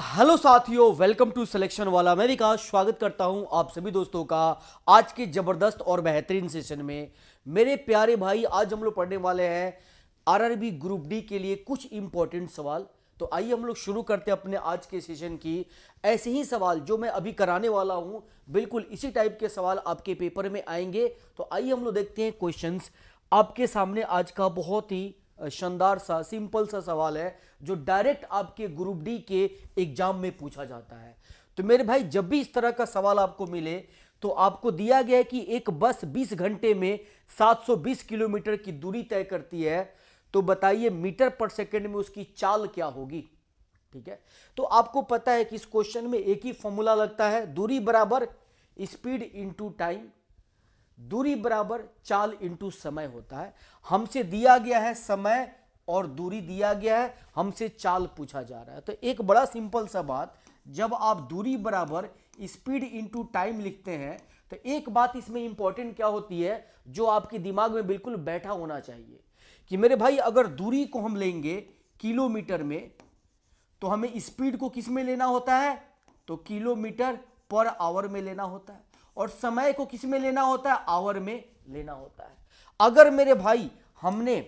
Hello साथियों, welcome to selection वाला। मैं विकास स्वागत करता हूं आप सभी दोस्तों का आज के जबरदस्त और बेहतरीन सेशन में। मेरे प्यारे भाई, आज हम लोग पढ़ने वाले हैं आरआरबी ग्रुप डी के लिए कुछ इंपॉर्टेंट सवाल। तो आइए हम लोग शुरू करते हैं अपने आज के सेशन की। ऐसे ही सवाल जो मैं अभी कराने वाला हूं, बिल्कुल इसी टाइप के सवाल आपके पेपर में आएंगे। तो आइए हम लोग देखते हैं क्वेश्चंस। आपके सामने आज का बहुत ही शानदार सा सिंपल सा सवाल है जो डायरेक्ट आपके ग्रुप डी के एग्जाम में पूछा जाता है। तो मेरे भाई, जब भी इस तरह का सवाल आपको मिले तो आपको दिया गया है कि एक बस 20 घंटे में 720 किलोमीटर की दूरी तय करती है, तो बताइए मीटर पर सेकंड में उसकी चाल क्या होगी। ठीक है, तो आपको पता है कि इस क्वेश्चन में एक ही फॉर्मूला लगता है, दूरी बराबर स्पीड इंटू टाइम, दूरी बराबर चाल इंटू समय होता है। हमसे दिया गया है समय और दूरी दिया गया है, हमसे चाल पूछा जा रहा है। तो एक बड़ा सिंपल सा बात, जब आप दूरी बराबर स्पीड इंटू टाइम लिखते हैं तो एक बात इसमें इंपॉर्टेंट क्या होती है जो आपके दिमाग में बिल्कुल बैठा होना चाहिए कि मेरे भाई, अगर दूरी को हम लेंगे किलोमीटर में तो हमें स्पीड को किस में लेना होता है, तो किलोमीटर पर आवर में लेना होता है, और समय को किस में लेना होता है, आवर में लेना होता है। अगर मेरे भाई हमने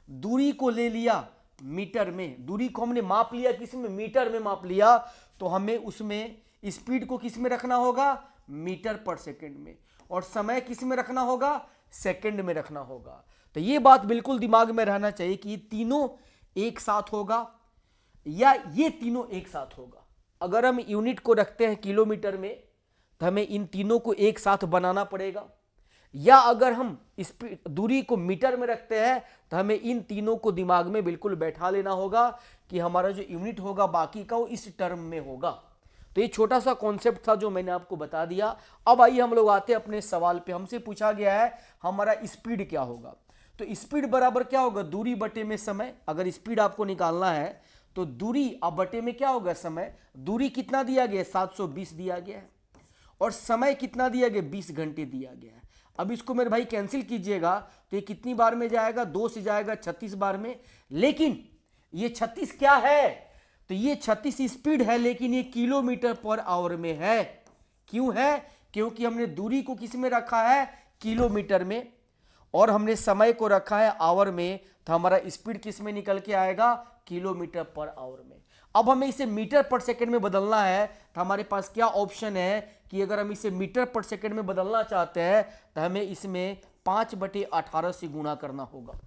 दूरी को ले लिया मीटर में, दूरी को हमने माप लिया किस में, मीटर में माप लिया, तो हमें उसमें स्पीड को किस में रखना होगा, मीटर पर सेकंड में, और समय किस में रखना होगा, सेकंड में रखना होगा। तो ये बात बिल्कुल दिमाग में रहना चाहिए कि तीनों एक साथ होगा या ये तीनों एक साथ होगा। अगर हम यूनिट को रखते हैं किलोमीटर में तो हमें इन तीनों को एक साथ बनाना पड़ेगा, या अगर हम दूरी को मीटर में रखते हैं तो हमें इन तीनों को दिमाग में बिल्कुल बैठा लेना होगा कि हमारा जो यूनिट होगा बाकी का वो इस टर्म में होगा। तो ये छोटा सा कॉन्सेप्ट था जो मैंने आपको बता दिया। अब आइए हम लोग आते हैं अपने सवाल पे। हमसे पूछा गया है हमारा स्पीड क्या होगा। तो स्पीड बराबर क्या होगा, दूरी बटे में समय। अगर स्पीड आपको निकालना है तो दूरी अब बटे में क्या होगा, समय। दूरी कितना दिया गया है, 720 दिया गया है, और समय कितना दिया गया, 20 घंटे दिया गया है। अब इसको मेरे भाई कैंसिल कीजिएगा तो ये कितनी बार में जाएगा, 2 से जाएगा 36 बार में। लेकिन ये 36 क्या है, तो ये 36 स्पीड है, लेकिन ये किलोमीटर पर आवर में है। क्यों है, क्योंकि हमने दूरी को किस में रखा है, किलोमीटर में, और हमने समय को रखा है आवर में। तो हमारा स्पीड किस में निकल के आएगा, किलोमीटर पर आवर में। अब हमें इसे मीटर पर सेकंड में बदलना है तो हमारे पास क्या ऑप्शन है कि अगर हम इसे मीटर पर सेकंड में बदलना चाहते हैं तो हमें इसमें 5/18 से गुणा करना होगा।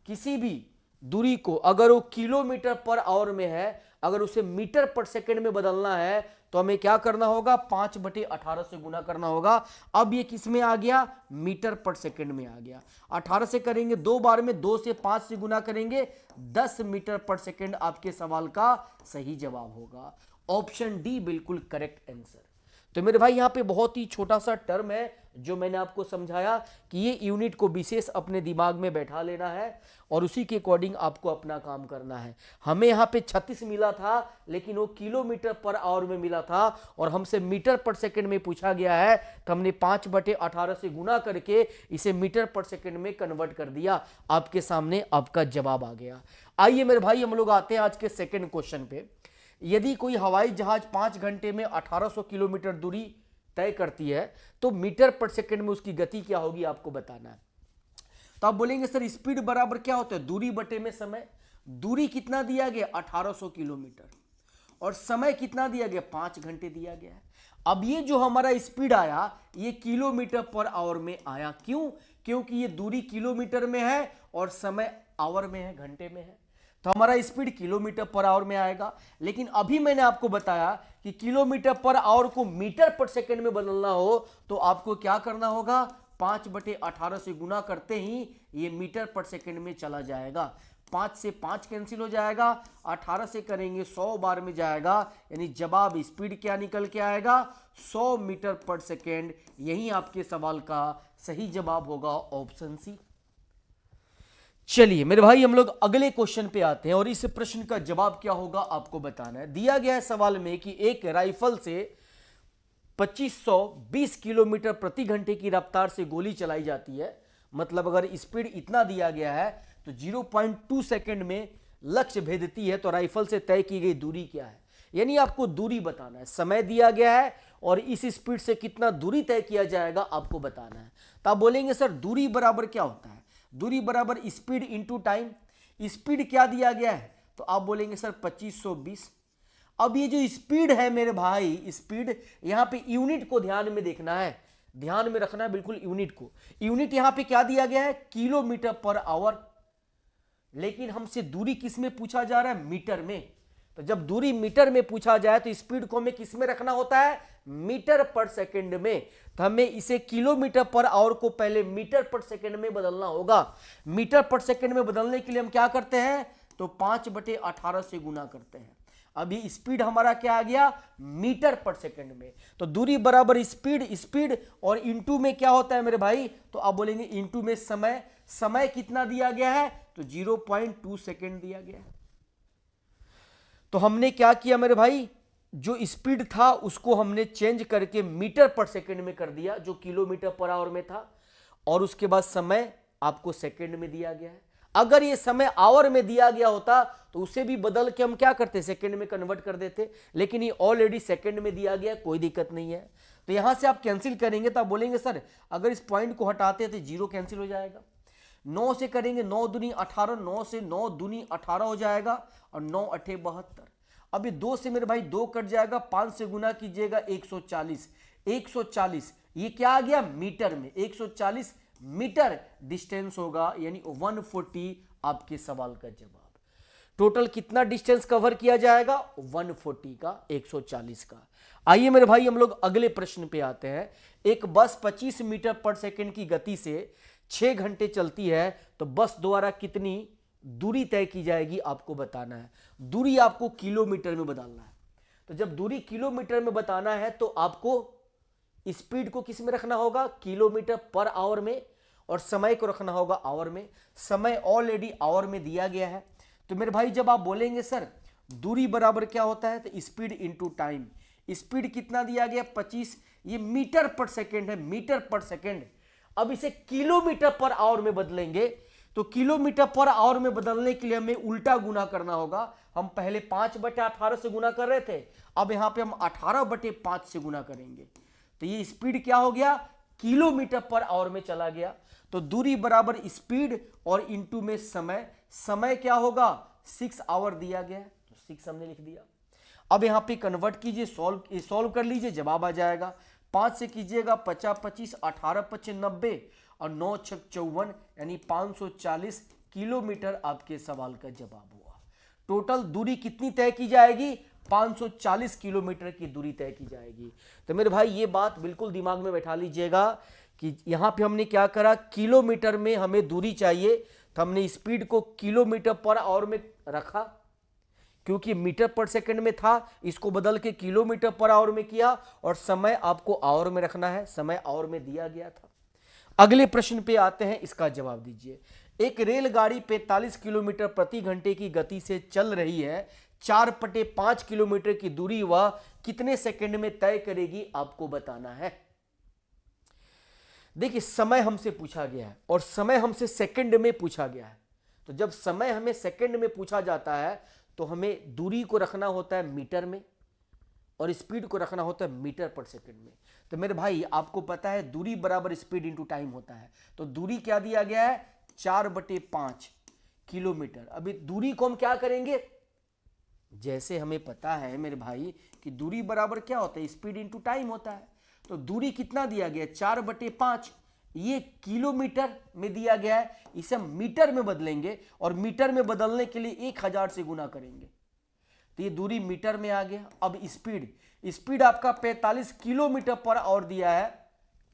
किसी भी दूरी को अगर वो किलोमीटर पर आवर में है, अगर उसे मीटर पर सेकंड में बदलना है तो हमें क्या करना होगा, 5/18 से गुना करना होगा। अब ये किस में आ गया, मीटर पर सेकंड में आ गया। 18 से करेंगे 2 बार में, 2 से 5 से गुना करेंगे, 10 मीटर पर सेकंड आपके सवाल का सही जवाब होगा। ऑप्शन डी बिल्कुल करेक्ट आंसर। तो मेरे भाई, यहां पे बहुत ही छोटा सा टर्म है जो मैंने आपको समझाया कि ये यूनिट को विशेष अपने दिमाग में बैठा लेना है और उसी के अकॉर्डिंग आपको अपना काम करना है। हमें यहाँ पे 36 मिला था लेकिन वो किलोमीटर पर आवर में मिला था, और हमसे मीटर पर सेकंड में पूछा गया है तो हमने 5/18 से गुना करके इसे मीटर पर सेकंड में कन्वर्ट कर दिया। आपके सामने आपका जवाब आ गया। आइए मेरे भाई, हम लोग आते हैं आज के सेकेंड क्वेश्चन पे। यदि कोई हवाई जहाज 5 घंटे में 1800 किलोमीटर दूरी तय करती है तो मीटर पर सेकंड में उसकी गति क्या होगी, आपको बताना है। तो आप बोलेंगे सर स्पीड बराबर क्या होता है, दूरी बटे में समय। दूरी कितना दिया गया, 1800 किलोमीटर, और समय कितना दिया गया, 5 घंटे दिया गया है। अब ये जो हमारा स्पीड आया ये किलोमीटर पर आवर में आया। क्यों, क्योंकि ये दूरी किलोमीटर में है और समय आवर में है, घंटे में है, तो हमारा स्पीड किलोमीटर पर आवर में आएगा। लेकिन अभी मैंने आपको बताया कि किलोमीटर पर आवर को मीटर पर सेकंड में बदलना हो तो आपको क्या करना होगा, 5/18 से गुना करते ही ये मीटर पर सेकंड में चला जाएगा। 5 से 5 कैंसिल हो जाएगा, 18 से करेंगे 100 बार में जाएगा, यानी जवाब स्पीड क्या निकल के आएगा, 100 मीटर पर सेकेंड। यही आपके सवाल का सही जवाब होगा, ऑप्शन सी। चलिए मेरे भाई, हम लोग अगले क्वेश्चन पे आते हैं और इस प्रश्न का जवाब क्या होगा आपको बताना है। दिया गया है सवाल में कि एक राइफल से 2520 किलोमीटर प्रति घंटे की रफ्तार से गोली चलाई जाती है। मतलब अगर स्पीड इतना दिया गया है तो 0.2 सेकंड में लक्ष्य भेदती है, तो राइफल से तय की गई दूरी क्या है। यानी आपको दूरी बताना है, समय दिया गया है और इस स्पीड से कितना दूरी तय किया जाएगा आपको बताना है। तो आप बोलेंगे सर दूरी बराबर क्या होता है? दूरी बराबर स्पीड इंटू टाइम। स्पीड क्या दिया गया है? तो आप बोलेंगे सर 2520। अब ये जो स्पीड है मेरे भाई, स्पीड यहां पे यूनिट को ध्यान में देखना है, ध्यान में रखना है बिल्कुल यूनिट को। यूनिट यहां पे क्या दिया गया है? Kilometre per hour. लेकिन हमसे दूरी किस में पूछा जा रहा है? मीटर में। तो जब दूरी मीटर में पूछा जाए तो स्पीड को हमें किस में रखना होता है? मीटर पर सेकंड में। तो हमें इसे किलोमीटर पर आवर को पहले मीटर पर सेकंड में बदलना होगा। मीटर पर सेकंड में बदलने के लिए हम क्या करते हैं? तो 5/18 से गुना करते हैं। अभी स्पीड हमारा क्या आ गया? मीटर पर सेकंड में। तो दूरी बराबर स्पीड, स्पीड और इंटू में क्या होता है मेरे भाई? तो आप बोलेंगे इंटू में समय। समय कितना दिया गया है? तो 0.2 सेकंड दिया गया है। तो हमने क्या किया मेरे भाई? जो स्पीड था उसको हमने चेंज करके मीटर पर सेकंड में कर दिया, जो किलोमीटर पर आवर में था, और उसके बाद समय आपको सेकंड में दिया गया है। अगर ये समय आवर में दिया गया होता तो उसे भी बदल के हम क्या करते? सेकंड में कन्वर्ट कर देते, लेकिन ये ऑलरेडी सेकंड में दिया गया, कोई दिक्कत नहीं है। तो यहां से आप कैंसिल करेंगे तो आप बोलेंगे सर अगर इस पॉइंट को हटाते तो 0 कैंसिल हो जाएगा। 9 से करेंगे 9 दूनी 18, 9 से 9 दूनी 18 हो जाएगा और 9 अठे 72। अभी 2 से मेरे भाई 2 कट जाएगा, 5 से गुना कीजिएगा 140। 140 ये क्या आ गया? मीटर में। 140 मीटर डिस्टेंस होगा, यानी 140 आपके सवाल का जवाब। टोटल कितना डिस्टेंस कवर किया जाएगा? 140 का, 140 का। आइए मेरे भाई हम लोग अगले प्रश्न पे आते हैं। एक बस 25 मीटर पर सेकंड की गति से 6 घंटे चलती है, तो बस द्वारा कितनी दूरी तय की जाएगी आपको बताना है। दूरी आपको किलोमीटर में बदलना है। तो जब दूरी किलोमीटर में बताना है तो आपको स्पीड को किस में रखना होगा? किलोमीटर पर आवर में, और समय को रखना होगा आवर में। समय ऑलरेडी आवर में दिया गया है। तो मेरे भाई जब आप बोलेंगे सर दूरी बराबर क्या होता है? तो स्पीड इंटू टाइम। स्पीड कितना दिया गया? 25। ये मीटर पर सेकेंड है, मीटर पर सेकेंड। अब इसे किलोमीटर पर आवर में बदलेंगे, तो किलोमीटर पर आवर में बदलने के लिए हमें उल्टा गुना करना होगा। हम पहले 5/18 से गुना कर रहे थे, अब यहां पे हम 18/5 से गुना करेंगे। तो ये स्पीड क्या हो गया? किलोमीटर पर आवर में चला गया। तो दूरी बराबर स्पीड और इंटू में समय। समय क्या होगा? 6 आवर दिया गया है, तो 6 हमने लिख दिया। अब यहां पे कन्वर्ट कीजिए, सॉल्व कर लीजिए, जवाब आ जाएगा। 5 से कीजिएगा 50 25, 18 25 90 और 9 6 54, यानी 540 किलोमीटर आपके सवाल का जवाब हुआ। टोटल दूरी कितनी तय की जाएगी? 540 किलोमीटर की दूरी तय की जाएगी। तो मेरे भाई ये बात बिल्कुल दिमाग में बैठा लीजिएगा कि यहां पे हमने क्या करा? किलोमीटर में हमें दूरी चाहिए, तो हमने स्पीड को किलोमीटर पर आवर में रखा, क्योंकि मीटर पर सेकंड में था, इसको बदल के किलोमीटर पर आवर में किया, और समय आपको आवर में रखना है, समय आवर में दिया गया था। अगले प्रश्न पे आते हैं, इसका जवाब दीजिए। एक रेलगाड़ी 45 किलोमीटर प्रति घंटे की गति से चल रही है। 4/5 किलोमीटर की दूरी वह कितने सेकंड में तय करेगी आपको बताना है। देखिए समय हमसे पूछा गया है और समय हमसे सेकंड में पूछा गया है। तो जब समय हमें सेकंड में पूछा जाता है तो हमें दूरी को रखना होता है मीटर में और स्पीड को रखना होता है मीटर पर सेकंड में। तो मेरे भाई आपको पता है दूरी बराबर स्पीड इंटू टाइम होता है। तो दूरी क्या दिया गया है? 4/5 किलोमीटर। अभी दूरी को हम क्या करेंगे? जैसे हमें पता है मेरे भाई कि दूरी बराबर क्या होता है? स्पीड इंटू टाइम होता है। तो दूरी कितना दिया गया? 4/5। ये किलोमीटर में दिया गया है, इसे हम मीटर में बदलेंगे और मीटर में बदलने के लिए 1000 से गुना करेंगे, तो ये दूरी मीटर में आ गया। अब स्पीड आपका 45 किलोमीटर पर आवर दिया है,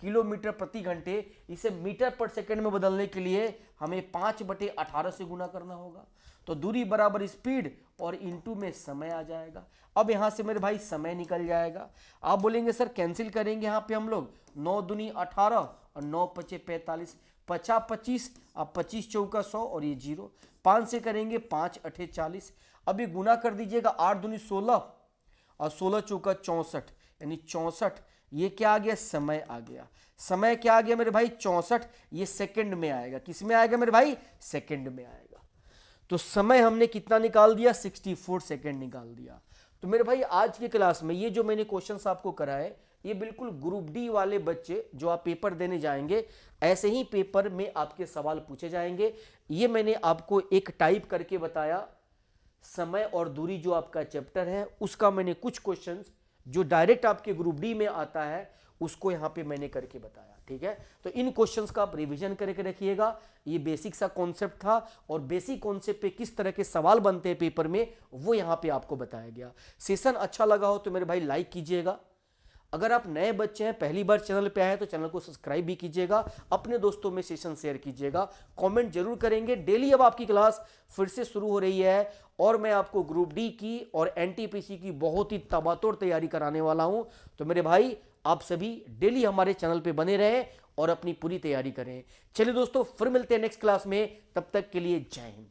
किलोमीटर प्रति घंटे, इसे मीटर पर सेकंड में बदलने के लिए हमें 5/18 से गुना करना होगा। तो दूरी बराबर स्पीड और इंटू में समय आ जाएगा। अब यहां से मेरे भाई समय निकल जाएगा। आप बोलेंगे सर कैंसिल करेंगे यहां पे हम लोग, 9 दूनी 18 और 9 पचे 45, 50 25, अब 25 चौका 100 और ये 0। 5 से करेंगे 5 अठे 40। अब ये गुना कर दीजिएगा, 8 दूनी 16 और 16 चौका 64, यानी 64। ये क्या आ गया? समय आ गया। समय क्या आ गया मेरे भाई? 64। ये सेकंड में आएगा। किस में आएगा मेरे भाई? सेकंड में आएगा। तो समय हमने कितना निकाल दिया? 64 सेकंड निकाल दिया। तो मेरे भाई आज की क्लास में ये जो मैंने क्वेश्चंस आपको कराए, ये बिल्कुल ग्रुप डी वाले बच्चे जो आप पेपर देने जाएंगे ऐसे ही पेपर में आपके सवाल पूछे जाएंगे। ये मैंने आपको एक टाइप करके बताया। समय और दूरी जो आपका चैप्टर है उसका मैंने कुछ क्वेश्चंस जो डायरेक्ट आपके ग्रुप डी में आता है उसको यहां पे मैंने करके बताया। ठीक है, तो इन क्वेश्चंस का आप रिवीजन करके रखिएगा। ये बेसिक सा कॉन्सेप्ट था और बेसिक कॉन्सेप्ट पे किस तरह के सवाल बनते हैं पेपर में वो यहां पे आपको बताया गया। सेशन अच्छा लगा हो तो मेरे भाई लाइक कीजिएगा। अगर आप नए बच्चे हैं, पहली बार चैनल पे आए तो चैनल को सब्सक्राइब भी कीजिएगा, अपने दोस्तों में सेशन शेयर कीजिएगा, कमेंट जरूर करेंगे। डेली अब आपकी क्लास फिर से शुरू हो रही है और मैं आपको ग्रुप डी की और एनटीपीसी की बहुत ही तबातोड़ तैयारी कराने वाला हूं। तो मेरे भाई आप सभी डेली हमारे चैनल पे बने रहें और अपनी पूरी तैयारी करें। चलिए दोस्तों, फिर मिलते हैं नेक्स्ट क्लास में, तब तक के लिए जय हिंद।